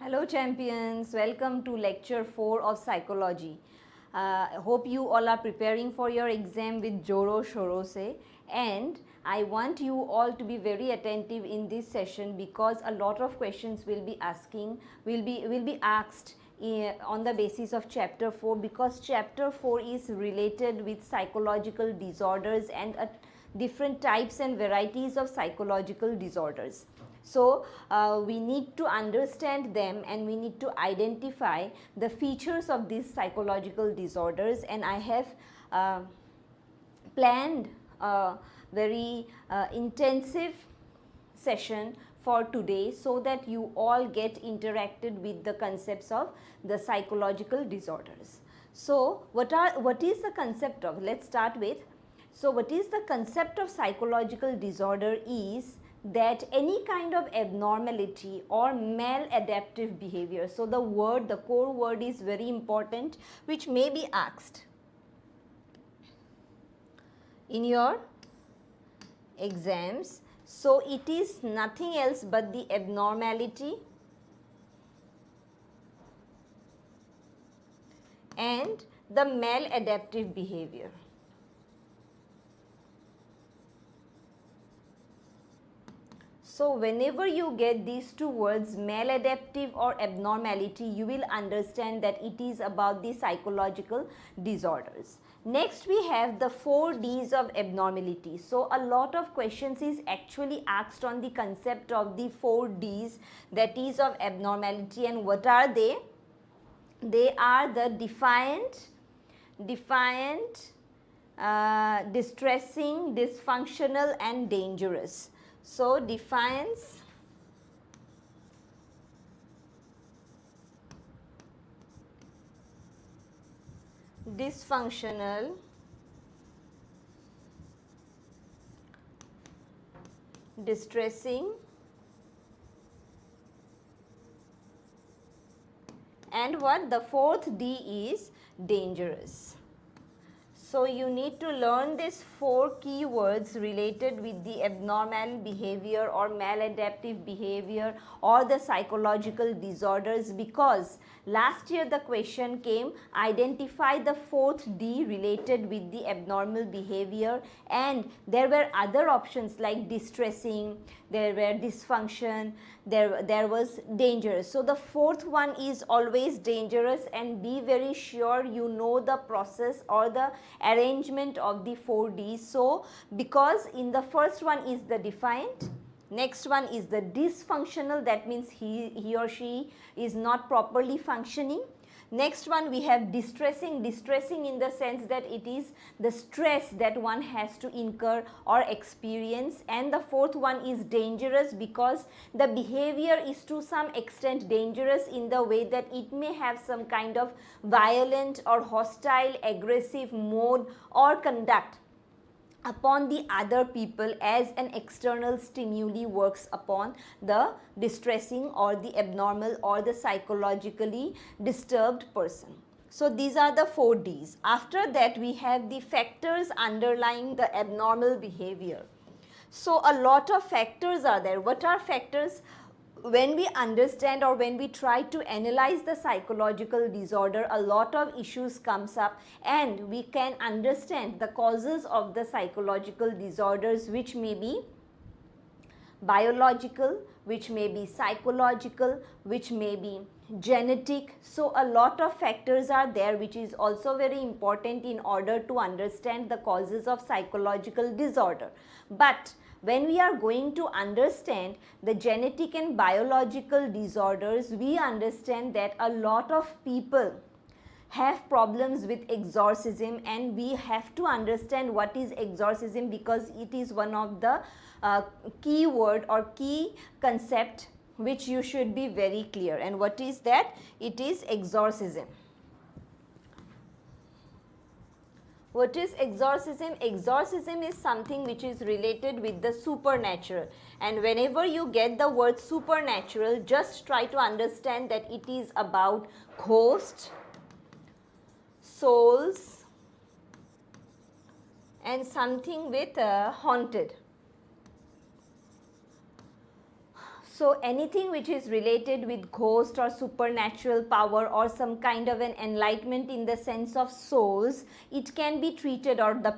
Hello champions, welcome to lecture 4 of psychology. Hope you all are preparing for your exam with Joro Shorose, and I want you all to be very attentive in this session because a lot of questions will be asked on the basis of chapter 4, because chapter 4 is related with psychological disorders and different types and varieties of psychological disorders. So, we need to understand them and we need to identify the features of these psychological disorders, and I have planned a very intensive session for today so that you all get interacted with the concepts of the psychological disorders. So, what is the concept of? Let's start with. So, what is the concept of psychological disorder is that any kind of abnormality or maladaptive behavior. So, the core word is very important, which may be asked in your exams. So, it is nothing else but the abnormality and the maladaptive behavior. So, whenever you get these two words, maladaptive or abnormality, you will understand that it is about the psychological disorders. Next, we have the 4 Ds of abnormality. So, a lot of questions is actually asked on the concept of the 4 Ds, that is of abnormality. And what are they? They are the defiant, distressing, dysfunctional and dangerous. So, defiance, dysfunctional, distressing and what? The 4th D is dangerous. So, you need to learn these 4 keywords related with the abnormal behavior or maladaptive behavior or the psychological disorders, because last year the question came, identify the 4th D related with the abnormal behavior, and there were other options like distressing, there were dysfunction, there was dangerous. So, the 4th one is always dangerous, and be very sure you know the process or the arrangement of the 4 Ds. So, because in the first one is the defiant, next one is the dysfunctional, that means he or she is not properly functioning. Next one we have distressing in the sense that it is the stress that one has to incur or experience, and the 4th one is dangerous because the behavior is to some extent dangerous in the way that it may have some kind of violent or hostile, aggressive mode or conduct upon the other people as an external stimuli works upon the distressing or the abnormal or the psychologically disturbed person. So, these are the 4 Ds. After that, we have the factors underlying the abnormal behavior. So, a lot of factors are there. What are factors? When we understand or when we try to analyze the psychological disorder, a lot of issues comes up, and we can understand the causes of the psychological disorders, which may be biological, which may be psychological, which may be genetic. So, a lot of factors are there, which is also very important in order to understand the causes of psychological disorder. But when we are going to understand the genetic and biological disorders, we understand that a lot of people have problems with exorcism, and we have to understand what is exorcism, because it is one of the key word or key concept which you should be very clear. And what is that? It is exorcism. What is exorcism? Exorcism is something which is related with the supernatural, and whenever you get the word supernatural, just try to understand that it is about ghosts, souls and something with haunted. So anything which is related with ghost or supernatural power or some kind of an enlightenment in the sense of souls, it can be treated, or the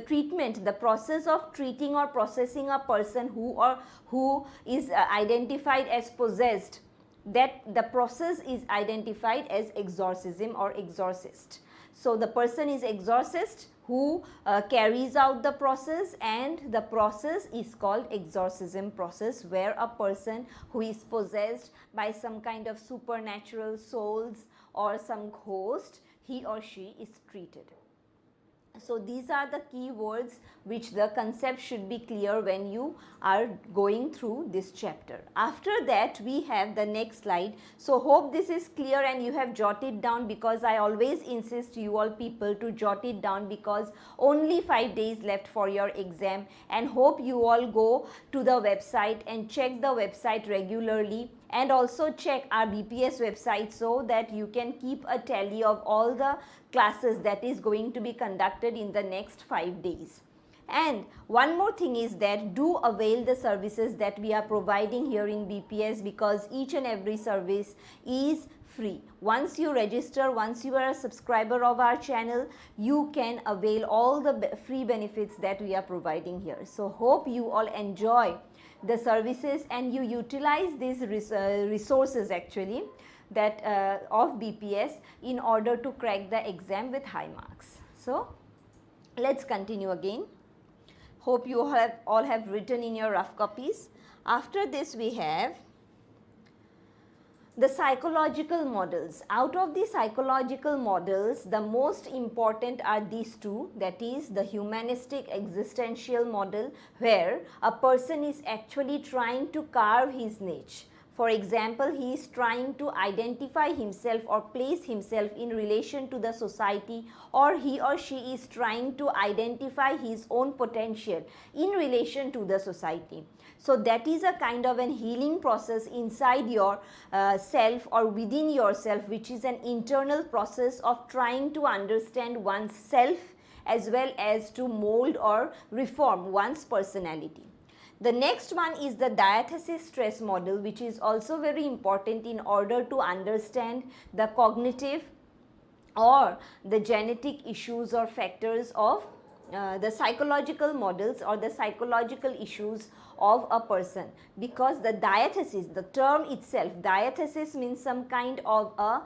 treatment, the process of treating or processing a person who is identified as possessed, that the process is identified as exorcism or exorcist. So the person is exorcist who carries out the process, and the process is called exorcism process, where a person who is possessed by some kind of supernatural souls or some ghost, he or she is treated. So these are the key words which the concept should be clear when you are going through this chapter. After that we have the next slide. So hope this is clear and you have jotted down, because I always insist you all people to jot it down, because only 5 days left for your exam, and hope you all go to the website and check the website regularly, and also check our BPS website so that you can keep a tally of all the classes that is going to be conducted in the next 5 days. And one more thing is that do avail the services that we are providing here in BPS, because each and every service is free. Once you register, once you are a subscriber of our channel, you can avail all the free benefits that we are providing here. So hope you all enjoy the services and you utilize these resources actually that of BPS in order to crack the exam with high marks. So let's continue again. Hope you all have written in your rough copies. After this we have the psychological models. Out of the psychological models, the most important are these two, that is the humanistic existential model, where a person is actually trying to carve his niche. For example, he is trying to identify himself or place himself in relation to the society, or he or she is trying to identify his own potential in relation to the society. So that is a kind of an healing process inside your self or within yourself, which is an internal process of trying to understand oneself as well as to mold or reform one's personality. The next one is the diathesis stress model, which is also very important in order to understand the cognitive or the genetic issues or factors of the psychological models or the psychological issues of a person. Because the diathesis, the term itself, diathesis means some kind of a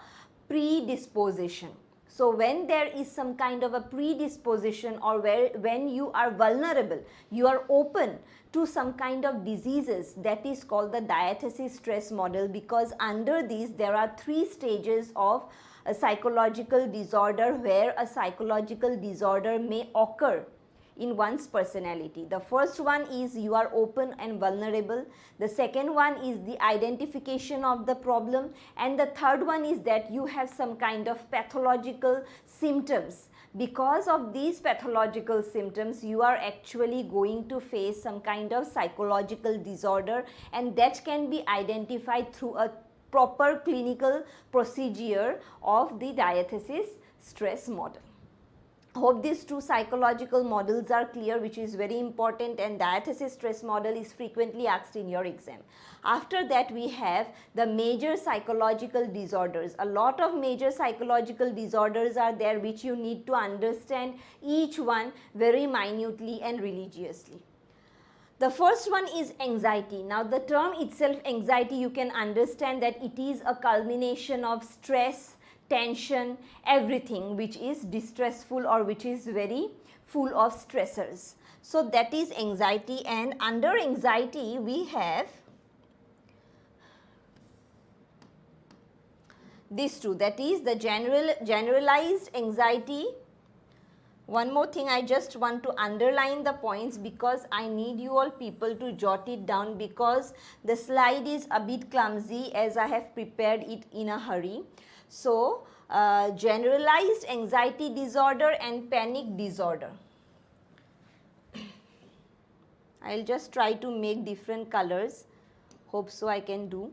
predisposition. So when there is some kind of a predisposition, or when you are vulnerable, you are open to some kind of diseases, that is called the diathesis stress model, because under these there are 3 stages of a psychological disorder, where a psychological disorder may occur in one's personality. The first one is you are open and vulnerable. The second one is the identification of the problem, and the third one is that you have some kind of pathological symptoms. Because of these pathological symptoms, you are actually going to face some kind of psychological disorder, and that can be identified through a proper clinical procedure of the diathesis stress model. Hope these 2 psychological models are clear, which is very important, and diathesis stress model is frequently asked in your exam. After that we have the major psychological disorders. A lot of major psychological disorders are there, which you need to understand each one very minutely and religiously. The first one is anxiety. Now the term itself, anxiety, you can understand that it is a culmination of stress, tension, everything which is distressful or which is very full of stressors. So that is anxiety, and under anxiety we have these 2, that is the generalized anxiety. One more thing, I just want to underline the points because I need you all people to jot it down, because the slide is a bit clumsy as I have prepared it in a hurry. So, generalized anxiety disorder and panic disorder. I'll just try to make different colors. Hope so I can do.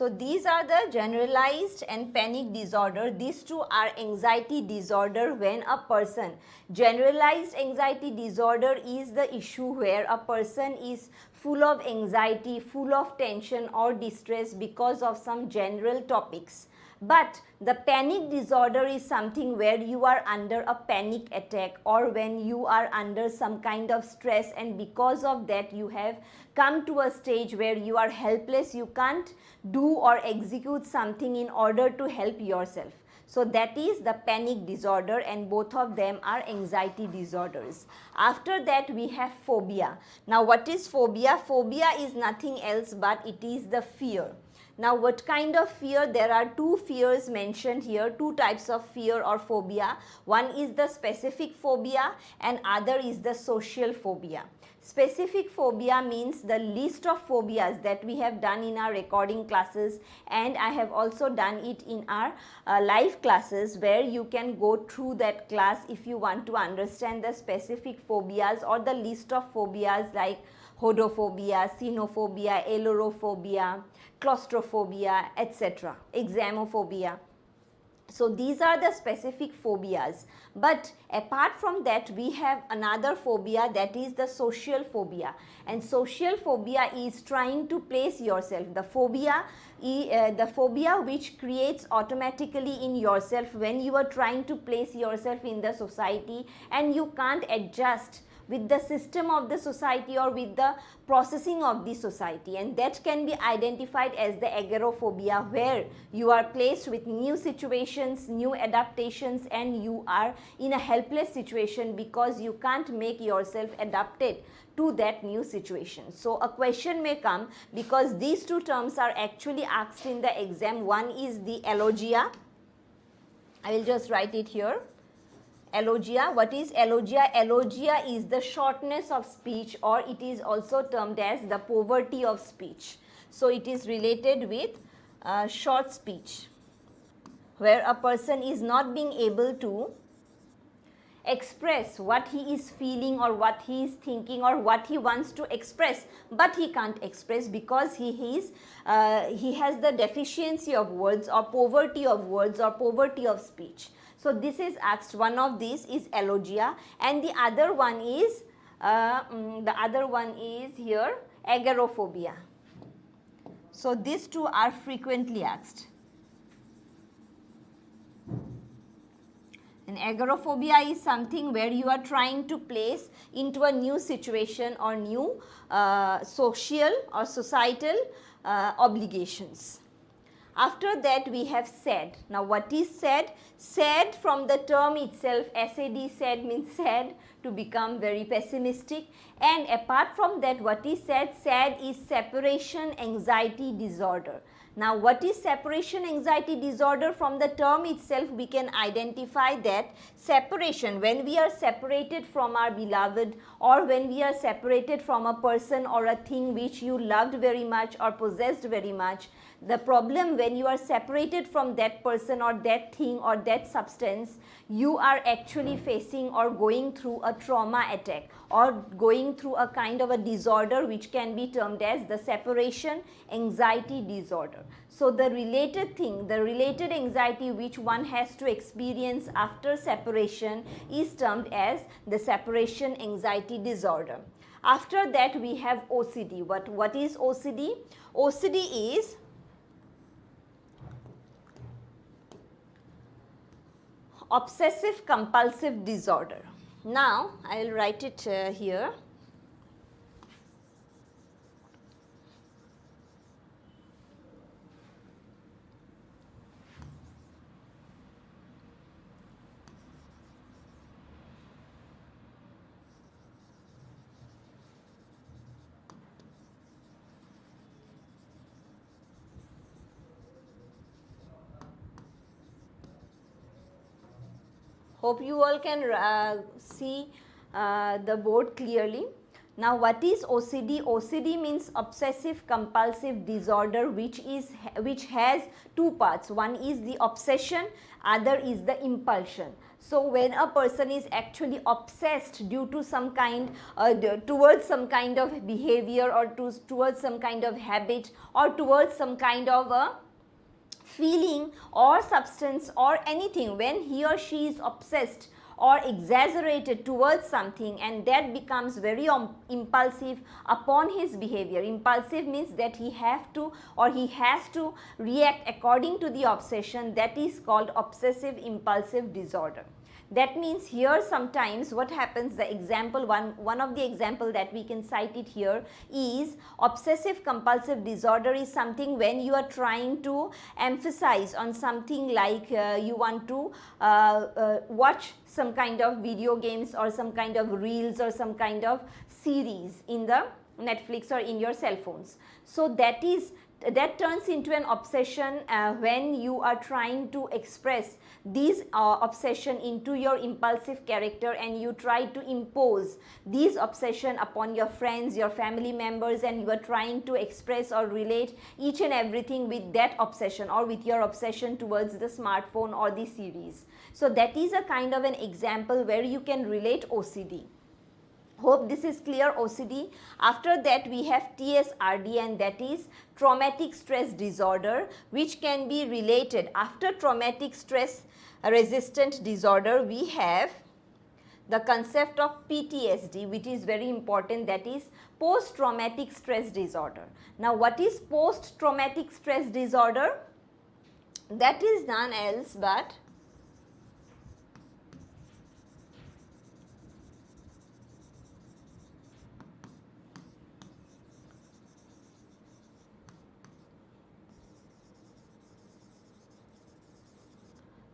So these are the generalized and panic disorder. These two are anxiety disorder when a person, generalized anxiety disorder is the issue where a person is full of anxiety, full of tension or distress because of some general topics. But the panic disorder is something where you are under a panic attack or when you are under some kind of stress, and because of that you have come to a stage where you are helpless, you can't do or execute something in order to help yourself. So that is the panic disorder, and both of them are anxiety disorders. After that we have phobia. Now what is phobia? Phobia is nothing else but it is the fear. Now what kind of fear? There are two fears mentioned here, two types of fear or phobia. One is the specific phobia and other is the social phobia. Specific phobia means the list of phobias that we have done in our recording classes, and I have also done it in our live classes, where you can go through that class if you want to understand the specific phobias or the list of phobias like hodophobia, xenophobia, allurophobia, claustrophobia, etc., examophobia. So these are the specific phobias. But apart from that, we have another phobia, that is the social phobia. And social phobia is trying to place yourself. The phobia which creates automatically in yourself when you are trying to place yourself in the society and you can't adjust with the system of the society or with the processing of the society, and that can be identified as the agoraphobia, where you are placed with new situations, new adaptations, and you are in a helpless situation because you can't make yourself adapted to that new situation. So a question may come, because these two terms are actually asked in the exam. One is the allogia. I will just write it here. Allogia. What is allogia? Allogia is the shortness of speech, or it is also termed as the poverty of speech. So it is related with short speech, where a person is not being able to express what he is feeling or what he is thinking or what he wants to express, but he can't express because he has the deficiency of words or poverty of words or poverty of speech. So this is asked. One of these is allogia, and the other one is here agoraphobia. So these two are frequently asked. And agoraphobia is something where you are trying to place into a new situation or new social or societal obligations. After that we have sad. Now what is sad? Sad, from the term itself, SAD, sad means sad, to become very pessimistic. And apart from that, what is sad? Sad is separation anxiety disorder. Now what is separation anxiety disorder? From the term itself we can identify that separation, when we are separated from our beloved, or when we are separated from a person or a thing which you loved very much or possessed very much. The problem, when you are separated from that person or that thing or that substance, you are actually facing or going through a trauma attack or going through a kind of a disorder which can be termed as the separation anxiety disorder. So the related thing, the related anxiety which one has to experience after separation is termed as the separation anxiety disorder. After that we have OCD. What is OCD? OCD is obsessive compulsive disorder. Now I will write it here. Hope you all can see the board clearly. Now what is OCD? OCD means obsessive compulsive disorder, which has two parts. One is the obsession, other is the impulsion. So when a person is actually obsessed due to some kind, towards some kind of behavior, or towards some kind of habit, or towards some kind of a feeling or substance or anything, when he or she is obsessed or exaggerated towards something, and that becomes very impulsive upon his behavior. Impulsive means that he have to, or he has to react according to the obsession. That is called obsessive impulsive disorder. That means here sometimes what happens, the example, one of the example that we can cite it here is obsessive compulsive disorder is something when you are trying to emphasize on something, like you want to watch some kind of video games or some kind of reels or some kind of series in the Netflix or in your cell phones. So that turns into an obsession when you are trying to express these obsession into your impulsive character, and you try to impose these obsession upon your friends, your family members, and you are trying to express or relate each and everything with that obsession, or with your obsession towards the smartphone or the series. So that is a kind of an example where you can relate OCD. Hope this is clear, OCD. After that we have TSRD, and that is traumatic stress disorder, which can be related. After traumatic stress resistant disorder, we have the concept of PTSD, which is very important, that is post traumatic stress disorder. Now what is post traumatic stress disorder? That is none else but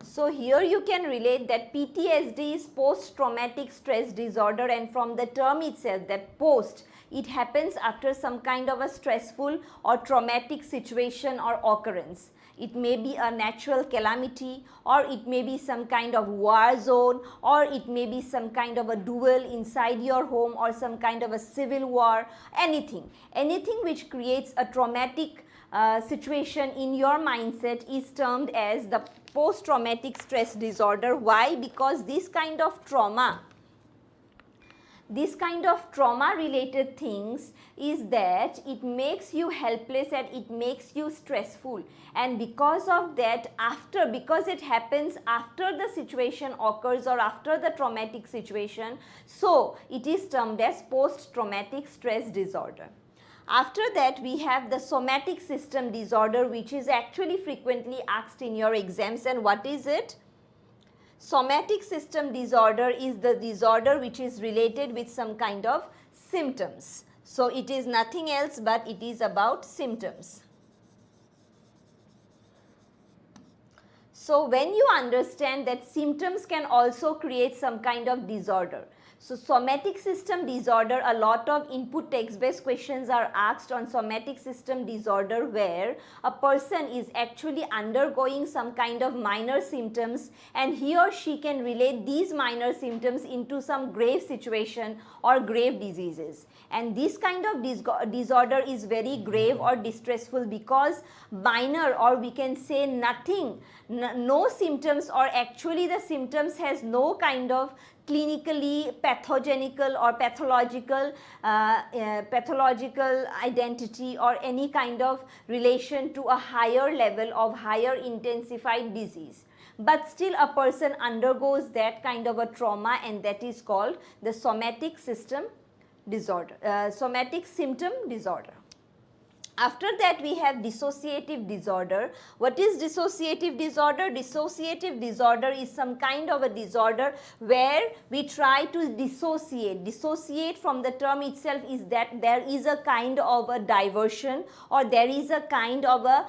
so here you can relate that PTSD is post-traumatic stress disorder, and from the term itself, that post, it happens after some kind of a stressful or traumatic situation or occurrence. It may be a natural calamity, or it may be some kind of war zone, or it may be some kind of a duel inside your home, or some kind of a civil war, anything which creates a traumatic situation in your mindset is termed as the post-traumatic stress disorder. Why? Because this kind of trauma related things is that it makes you helpless and it makes you stressful, and because of that, because it happens after the situation occurs or after the traumatic situation, so it is termed as post-traumatic stress disorder. After that we have the somatic system disorder, which is actually frequently asked in your exams. And what is it? Somatic system disorder is the disorder which is related with some kind of symptoms. So it is nothing else but it is about symptoms. So when you understand that symptoms can also create some kind of disorder. So somatic system disorder, a lot of input text-based questions are asked on somatic system disorder, where a person is actually undergoing some kind of minor symptoms, and he or she can relate these minor symptoms into some grave situation or grave diseases. And this kind of disorder is very grave or distressful, because minor, or we can say nothing, no symptoms, or actually the symptoms has no kind of clinically pathogenical or pathological identity or any kind of relation to a higher level of higher intensified disease. But still a person undergoes that kind of a trauma, and that is called the somatic system disorder, somatic symptom disorder. After that we have dissociative disorder. What is dissociative disorder? Dissociative disorder is some kind of a disorder where we try to dissociate. Dissociate, from the term itself, is that there is a kind of a diversion, or there is a kind of a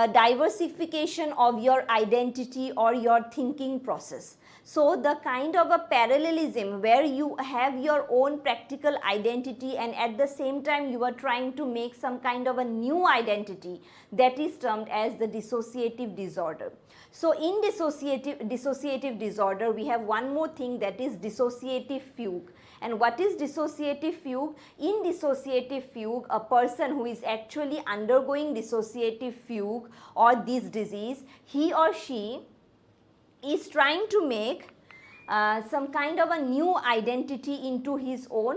diversification of your identity or your thinking process. So the kind of a parallelism where you have your own practical identity, and at the same time you are trying to make some kind of a new identity, that is termed as the dissociative disorder. So in dissociative disorder we have one more thing, that is dissociative fugue. And what is dissociative fugue? In dissociative fugue, a person who is actually undergoing dissociative fugue or this disease, he or she is trying to make some kind of a new identity into his own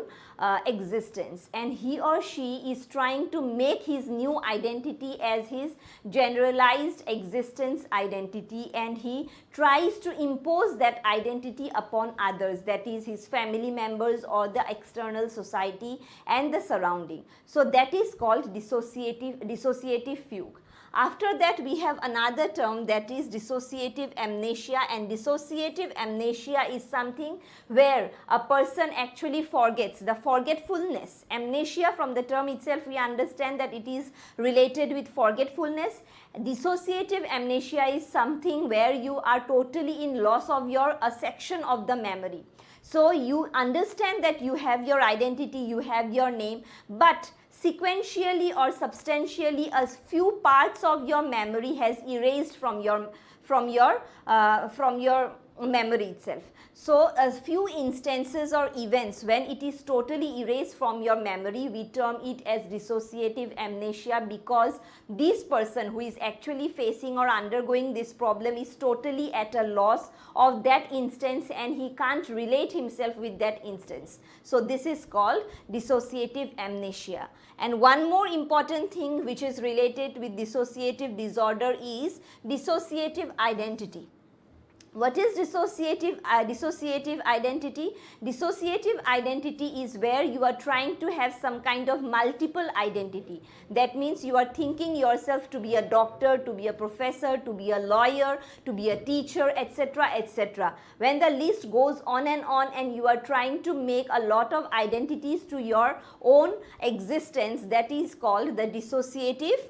existence, and he or she is trying to make his new identity as his generalized existence identity, and he tries to impose that identity upon others, that is his family members or the external society and the surrounding. So that is called dissociative fugue. After that, we have another term, that is dissociative amnesia, and dissociative amnesia is something where a person actually forgets, the forgetfulness. Amnesia, from the term itself we understand that it is related with forgetfulness. Dissociative amnesia is something where you are totally in loss of a section of the memory. So you understand that you have your identity, you have your name, but sequentially or substantially a few parts of your memory has erased from your memory itself. So a few instances or events when it is totally erased from your memory, we term it as dissociative amnesia, because this person who is actually facing or undergoing this problem is totally at a loss of that instance and he can't relate himself with that instance. So this is called dissociative amnesia. And one more important thing which is related with dissociative disorder is dissociative identity. What is dissociative identity? Dissociative identity is where you are trying to have some kind of multiple identity. That means you are thinking yourself to be a doctor, to be a professor, to be a lawyer, to be a teacher, etc., etc. When the list goes on and you are trying to make a lot of identities to your own existence, that is called the dissociative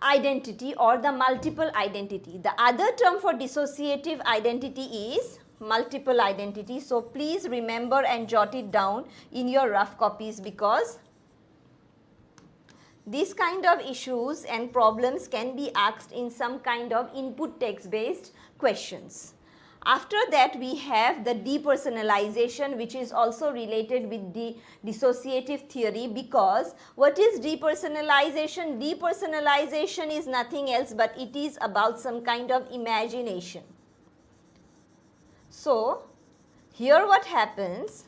identity or the multiple identity. The other term for dissociative identity is multiple identity. So please remember and jot it down in your rough copies, because these kind of issues and problems can be asked in some kind of input text based questions. After that, we have the depersonalization, which is also related with the dissociative theory, because what is depersonalization? Depersonalization is nothing else but it is about some kind of imagination. So here what happens,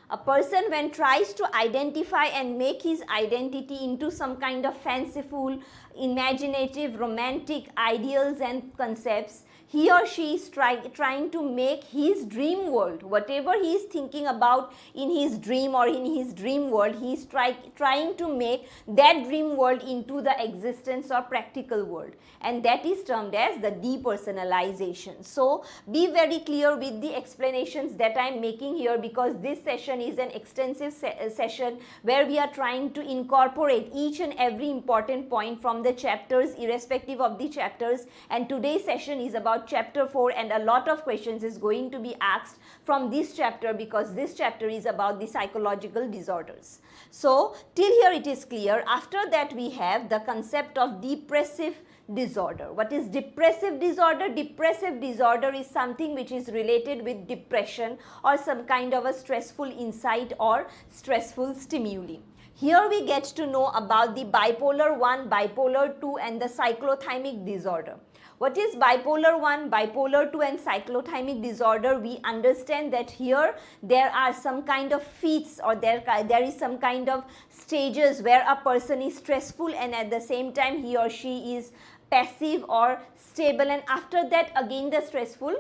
a person when tries to identify and make his identity into some kind of fanciful, imaginative, romantic ideals and concepts, he or she is trying to make his dream world, whatever he is thinking about in his dream or in his dream world, he is trying to make that dream world into the existence or practical world, and that is termed as the depersonalization. So be very clear with the explanations that I am making here, because this session is an extensive session where we are trying to incorporate each and every important point from the chapters irrespective of the chapters, and today's session is about chapter 4 and a lot of questions is going to be asked from this chapter, because this chapter is about the psychological disorders. So till here it is clear. After that we have the concept of depressive disorder. What is depressive disorder? Depressive disorder is something which is related with depression or some kind of a stressful insight or stressful stimuli. Here we get to know about the bipolar 1, bipolar 2 and the cyclothymic disorder. What is bipolar 1, bipolar 2 and cyclothymic disorder? We understand that here there are some kind of feats or there is some kind of stages where a person is stressful and at the same time he or she is passive or stable, and after that again the stressful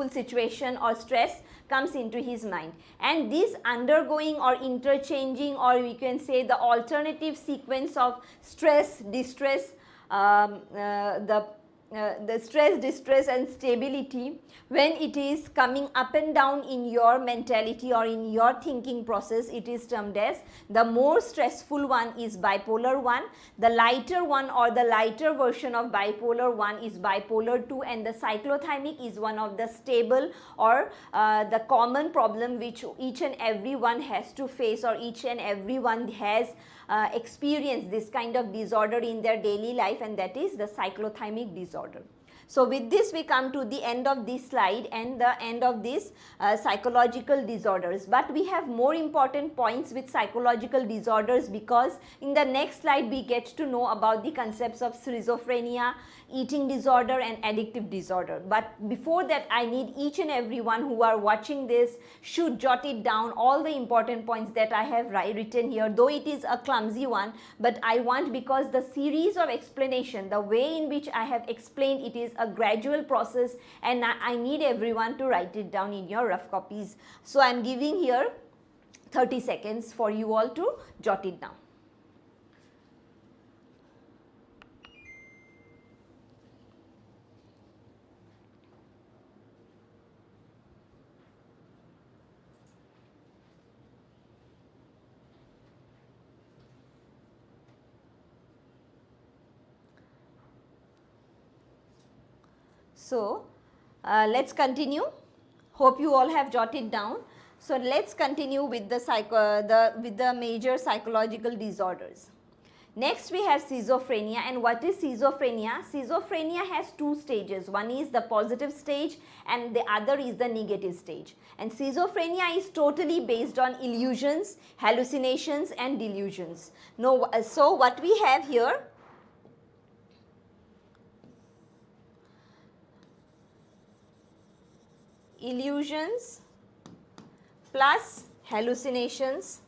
situation or stress comes into his mind, and this undergoing or interchanging, or we can say the alternative sequence of stress, distress, the stress, distress and stability, when it is coming up and down in your mentality or in your thinking process, it is termed as the more stressful one is bipolar 1, the lighter one or the lighter version of bipolar 1 is bipolar 2, and the cyclothymic is one of the stable or the common problem which each and every one has to face, or each and every one has experienced this kind of disorder in their daily life, and that is the cyclothymic disorder. So with this we come to the end of this slide and the end of this psychological disorders. But we have more important points with psychological disorders, because in the next slide we get to know about the concepts of schizophrenia, eating disorder and addictive disorder. But before that, I need each and everyone who are watching this should jot it down, all the important points that I have written here, though it is a clumsy one, but I want, because the series of explanation, the way in which I have explained it is a gradual process, and I need everyone to write it down in your rough copies. So I am giving here 30 seconds for you all to jot it down. So let's continue. Hope you all have jotted down. So let's continue with the major psychological disorders. Next we have schizophrenia. And what is schizophrenia? Schizophrenia has two stages. One is the positive stage and the other is the negative stage. And schizophrenia is totally based on illusions, hallucinations and delusions. Now, so what we have here, illusions plus hallucinations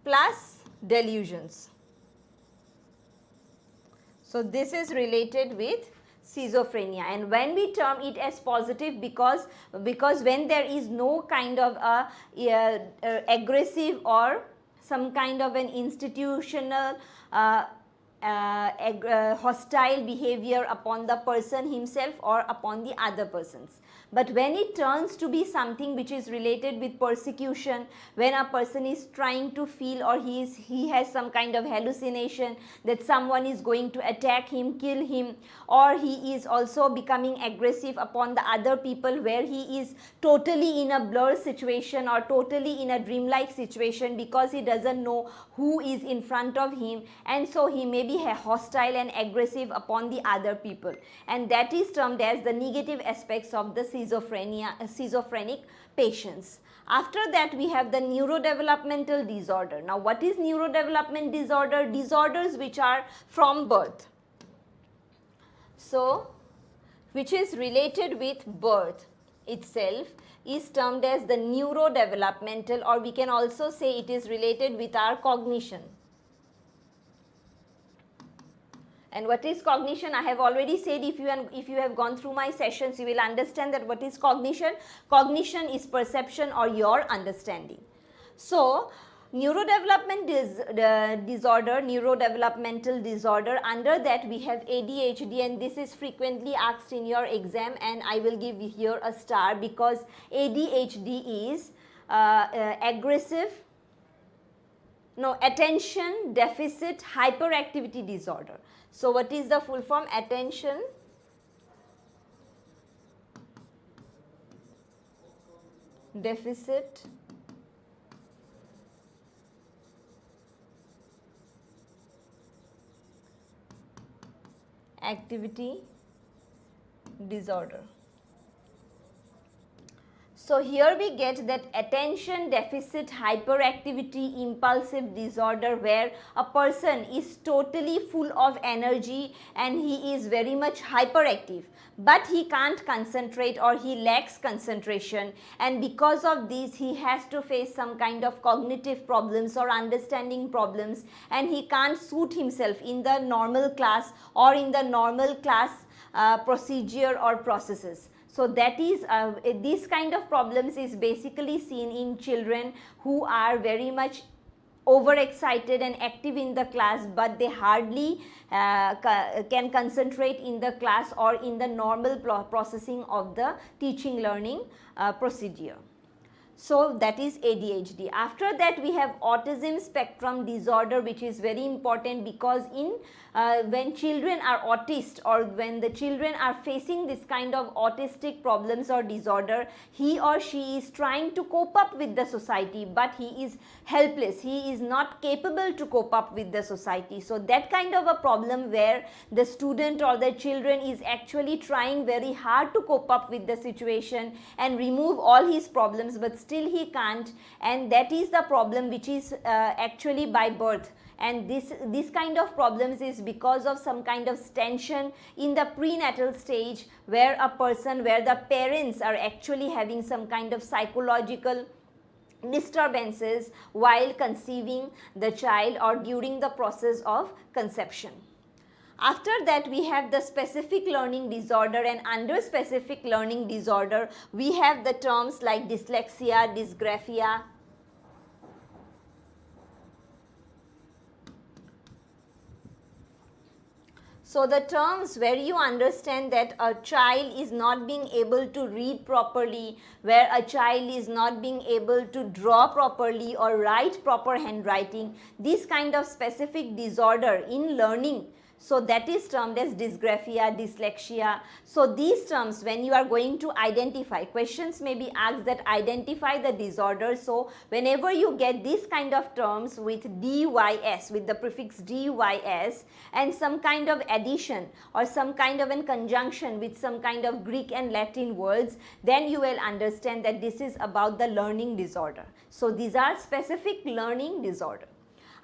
plus delusions. So this is related with schizophrenia, and when we term it as positive, because when there is no kind of aggressive or some kind of an institutional hostile behavior upon the person himself or upon the other persons. But when it turns to be something which is related with persecution, when a person is trying to feel, or he has some kind of hallucination that someone is going to attack him, kill him, or he is also becoming aggressive upon the other people, where he is totally in a blur situation or totally in a dreamlike situation, because he doesn't know who is in front of him, and so he may be hostile and aggressive upon the other people, and that is termed as the negative aspects of the schizophrenic patients. After that we have the neurodevelopmental disorder. Now what is neurodevelopment disorder? Disorders which are from birth, so which is related with birth itself is termed as the neurodevelopmental, or we can also say it is related with our cognition. And what is cognition? I have already said, if you have gone through my sessions, you will understand that what is cognition. Cognition is perception or your understanding. So neurodevelopment neurodevelopmental disorder, under that we have ADHD, and this is frequently asked in your exam, and I will give here a star, because ADHD is attention deficit hyperactivity disorder. So what is the full form? Attention deficit activity disorder. So here we get that attention deficit hyperactivity impulsive disorder, where a person is totally full of energy and he is very much hyperactive, but he can't concentrate or he lacks concentration, and because of this he has to face some kind of cognitive problems or understanding problems, and he can't suit himself in the normal class or in the normal class procedure or processes. So that is this kind of problems is basically seen in children who are very much overexcited and active in the class, but they hardly can concentrate in the class or in the normal processing of the teaching learning procedure. So that is ADHD. After that we have autism spectrum disorder, which is very important, because in when children are autist, or when the children are facing this kind of autistic problems or disorder, he or she is trying to cope up with the society, but he is helpless, he is not capable to cope up with the society. So that kind of a problem where the student or the children is actually trying very hard to cope up with the situation and remove all his problems, but still he can't, and that is the problem which is actually by birth. And this kind of problems is because of some kind of tension in the prenatal stage, where the parents are actually having some kind of psychological disturbances while conceiving the child or during the process of conception. After that, we have the specific learning disorder, and under specific learning disorder we have the terms like dyslexia, dysgraphia. So the terms where you understand that a child is not being able to read properly, where a child is not being able to draw properly or write proper handwriting, this kind of specific disorder in learning, so that is termed as dysgraphia, dyslexia. So these terms, when you are going to identify, questions may be asked that identify the disorder. So whenever you get this kind of terms with dys, with the prefix dys, and some kind of addition or some kind of a conjunction with some kind of Greek and Latin words, then you will understand that this is about the learning disorder. So these are specific learning disorder.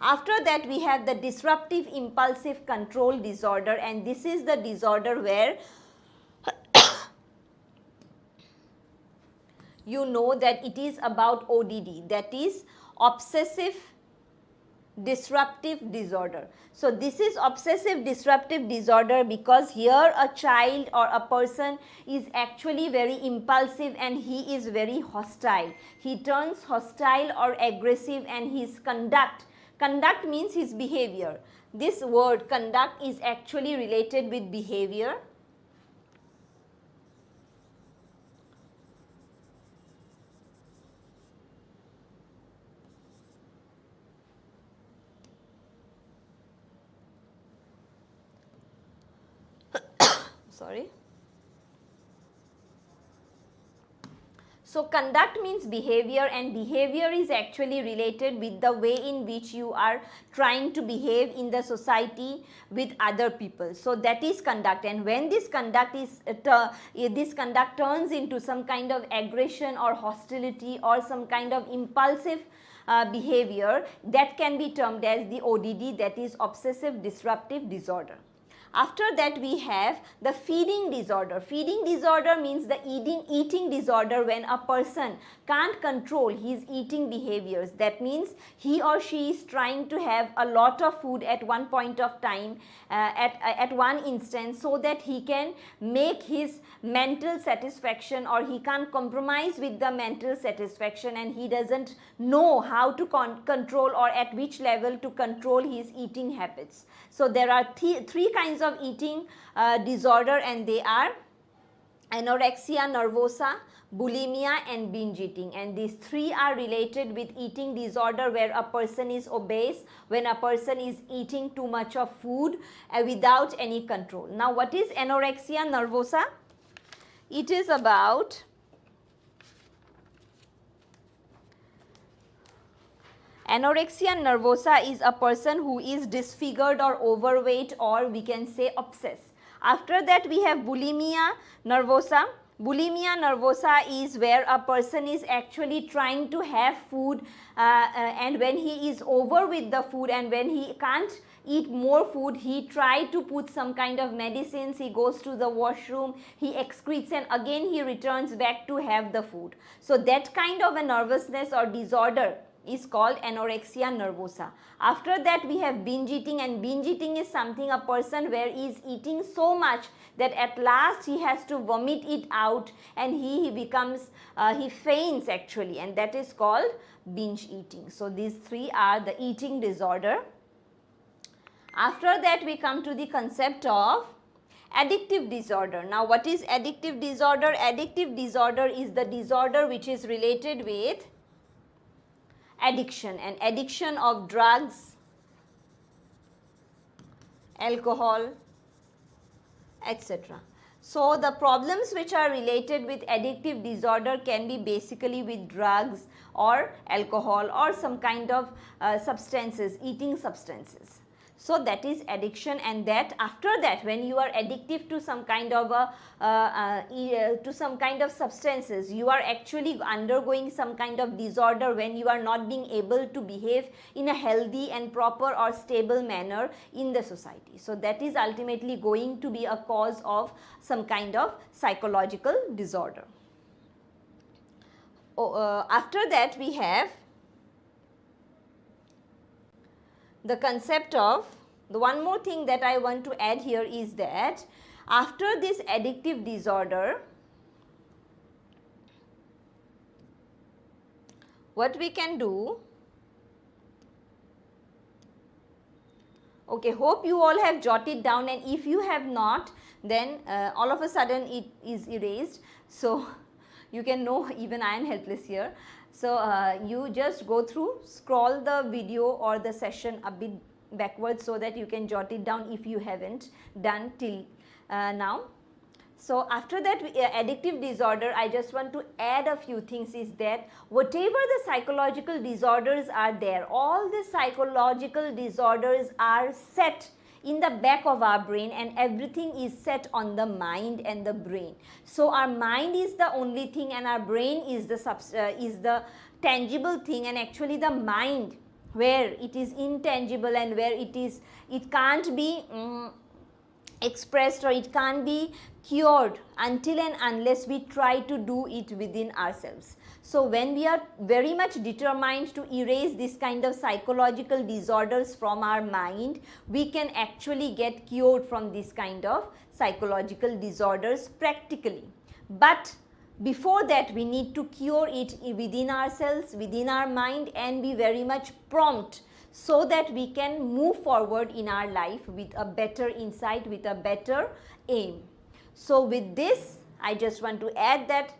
After that, we have the disruptive impulsive control disorder, and this is the disorder where you know that it is about ODD, that is obsessive disruptive disorder. So this is obsessive disruptive disorder because here a child or a person is actually very impulsive and he is very hostile. He turns hostile or aggressive, and his conduct means his behavior. This word conduct is actually related with behavior. Sorry. So conduct means behavior, and behavior is actually related with the way in which you are trying to behave in the society with other people. So that is conduct, and when this conduct turns into some kind of aggression or hostility or some kind of impulsive behavior, that can be termed as the ODD, that is obsessive disruptive disorder. After that, we have the feeding disorder. Feeding disorder means the eating disorder when a person can't control his eating behaviors. That means he or she is trying to have a lot of food at one point of time, at one instance, so that he can make his mental satisfaction, or he can't compromise with the mental satisfaction, and he doesn't know how to control or at which level to control his eating habits. So there are three kinds of eating disorder, and they are anorexia nervosa, bulimia, and binge eating. And these three are related with eating disorder, where a person is obese, when a person is eating too much of food without any control. Now, what is anorexia nervosa? It is about anorexia nervosa is a person who is disfigured or overweight, or we can say obsessed. After that, we have bulimia nervosa. Bulimia nervosa is where a person is actually trying to have food and when he is over with the food, and when he can't eat more food, he try to put some kind of medicines, he goes to the washroom, he excretes, and again he returns back to have the food. So that kind of a nervousness or disorder is called anorexia nervosa. After that, we have binge eating, and binge eating is something, a person where he is eating so much that at last he has to vomit it out, and he becomes he faints actually, and that is called binge eating. So these three are the eating disorder. After that, we come to the concept of addictive disorder. Now, what is addictive disorder? Addictive disorder is the disorder which is related with addiction, and addiction of drugs, alcohol, etc. So the problems which are related with addictive disorder can be basically with drugs or alcohol or some kind of substances, eating substances. So that is addiction, and that after that when you are addictive to some kind of substances, you are actually undergoing some kind of disorder when you are not being able to behave in a healthy and proper or stable manner in the society. So that is ultimately going to be a cause of some kind of psychological disorder. After that we have the concept of, the one more thing that I want to add here is that after this addictive disorder, what we can do, okay, hope you all have jotted down, and if you have not, then all of a sudden it is erased, so you can know even I am helpless here. So you just go through, scroll the video or the session a bit backwards so that you can jot it down if you haven't done till now. So after that addictive disorder, I just want to add a few things, is that whatever the psychological disorders are there, all the psychological disorders are set in the back of our brain, and everything is set on the mind and the brain. So our mind is the only thing and our brain is the tangible thing, and actually the mind, where it is intangible and where it can't be expressed or it can't be cured until and unless we try to do it within ourselves. So when we are very much determined to erase this kind of psychological disorders from our mind, we can actually get cured from this kind of psychological disorders practically. But before that, we need to cure it within ourselves, within our mind, and be very much prompt so that we can move forward in our life with a better insight, with a better aim. So with this, I just want to add that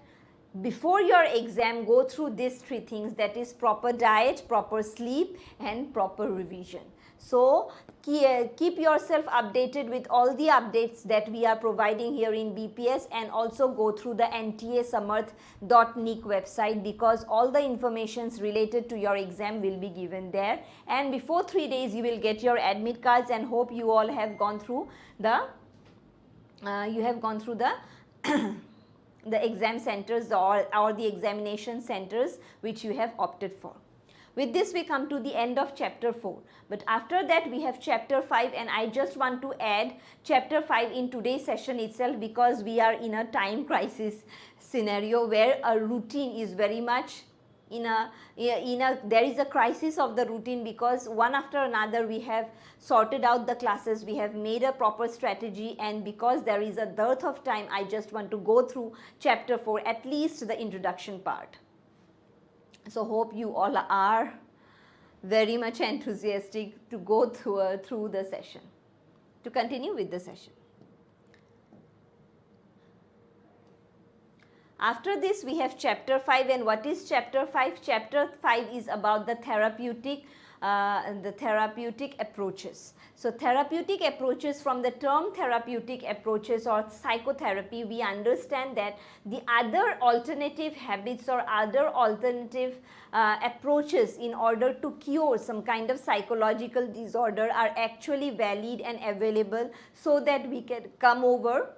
before your exam, go through these three things, that is proper diet, proper sleep, and proper revision. So keep yourself updated with all the updates that we are providing here in BPS, and also go through the ntasamarth.nic website, because all the informations related to your exam will be given there. And before 3 days you will get your admit cards, and hope you all have gone through the the exam centers or the examination centers which you have opted for. With this we come to the end of chapter 4, but after that we have chapter 5, and I just want to add chapter 5 in today's session itself, because we are in a time crisis scenario where a routine is very much there is a crisis of the routine, because one after another we have sorted out the classes, we have made a proper strategy, and because there is a dearth of time, I just want to go through chapter 4, at least the introduction part. So hope you all are very much enthusiastic to go through the session, to continue with the session. After this we have chapter 5, and what is chapter 5? Chapter 5 is about the therapeutic approaches. So therapeutic approaches, from the term therapeutic approaches or psychotherapy, we understand that the other alternative habits or other alternative approaches in order to cure some kind of psychological disorder are actually valid and available, so that we can come over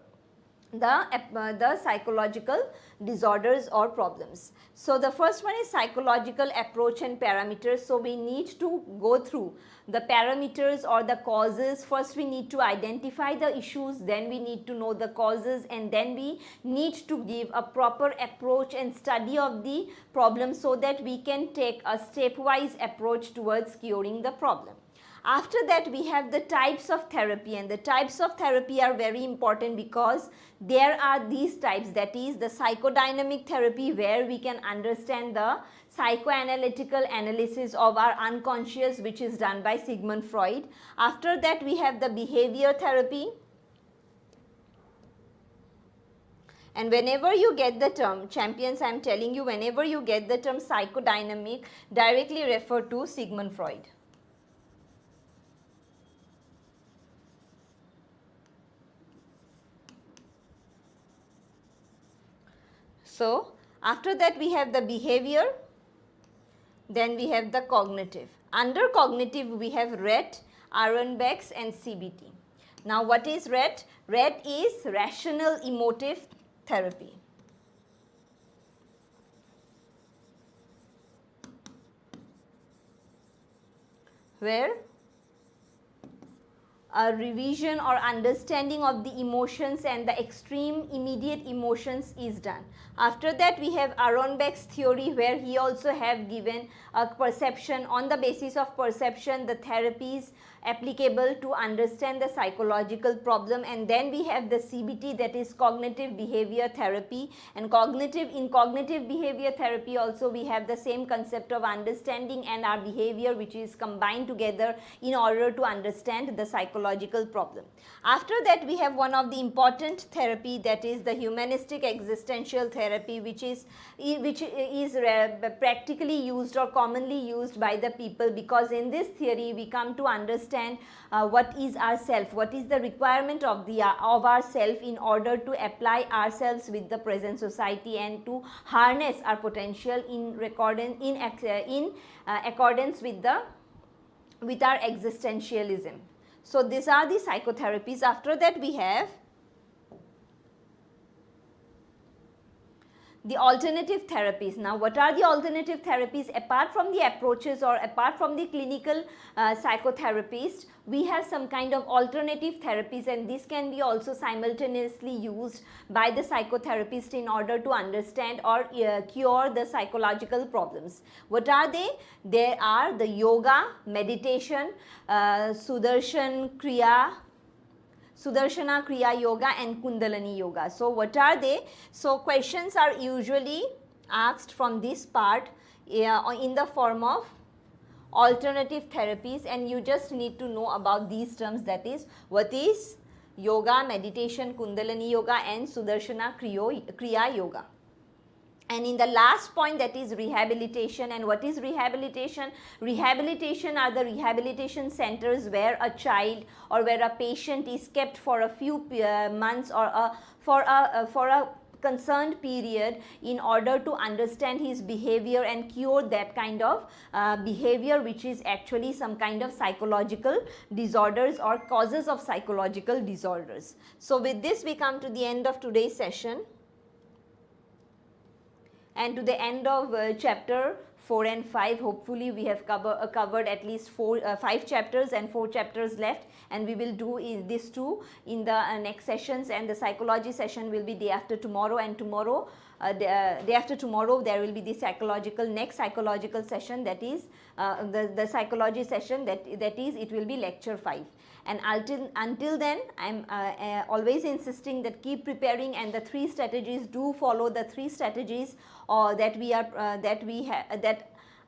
the psychological disorders or problems. So the first one is psychological approach and parameters. So we need to go through the parameters or the causes. First we need to identify the issues, then we need to know the causes, and then we need to give a proper approach and study of the problem, so that we can take a stepwise approach towards curing the problem. After that we have the types of therapy, and the types of therapy are very important, because there are these types, that is the psychodynamic therapy, where we can understand the psychoanalytical analysis of our unconscious, which is done by Sigmund Freud. After that we have the behavior therapy, and whenever you get the term, champions, I am telling you, whenever you get the term psychodynamic, directly refer to Sigmund Freud. So, after that we have the behavior, then we have the cognitive. Under cognitive we have RET, Aronbach's and CBT. Now what is RET? RET is rational emotive therapy. Where a revision or understanding of the emotions and the extreme immediate emotions is done. After that we have Aronbach's theory, where he also have given a perception, on the basis of perception the therapies applicable to understand the psychological problem. And then we have the CBT, that is cognitive behavior therapy, and in cognitive behavior therapy also we have the same concept of understanding and our behavior, which is combined together in order to understand the psychological problem. After that we have one of the important therapy, that is the humanistic existential therapy, which is practically used or commonly used by the people, because in this theory we come to understand what is our self, what is the requirement of our self in order to apply ourselves with the present society and to harness our potential in accordance with our existentialism. So these are the psychotherapies. After that we have the alternative therapies. Now what are the alternative therapies? Apart from the approaches or apart from the clinical psychotherapists, we have some kind of alternative therapies, and this can be also simultaneously used by the psychotherapist in order to understand or cure the psychological problems. What are they? There are the yoga, meditation, Sudarshana Kriya Yoga and Kundalini Yoga. So what are they? So questions are usually asked from this part in the form of alternative therapies, and you just need to know about these terms, that is what is yoga, meditation, Kundalini Yoga and Sudarshana Kriya Yoga. And in the last point, that is rehabilitation. And what is rehabilitation? Rehabilitation are the rehabilitation centers where a child or where a patient is kept for a few months or for a concerned period in order to understand his behavior and cure that kind of behavior, which is actually some kind of psychological disorders or causes of psychological disorders. So with this we come to the end of today's session and to the end of chapter 4 and 5. Hopefully we have covered at least 5 chapters and 4 chapters left, and we will do these 2 in the next sessions, and the psychology session will be day after tomorrow, and tomorrow day after tomorrow there will be the next psychological session, that is the psychology session, that is it will be lecture 5. And until then, I am always insisting that keep preparing, and the 3 strategies, do follow the 3 strategies that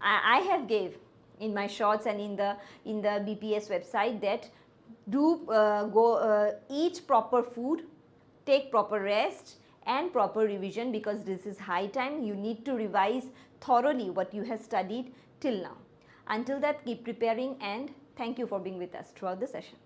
I have gave in my shorts and in the BPS website, that do eat proper food, take proper rest and proper revision, because this is high time. You need to revise thoroughly what you have studied till now. Until that, keep preparing, and thank you for being with us throughout the session.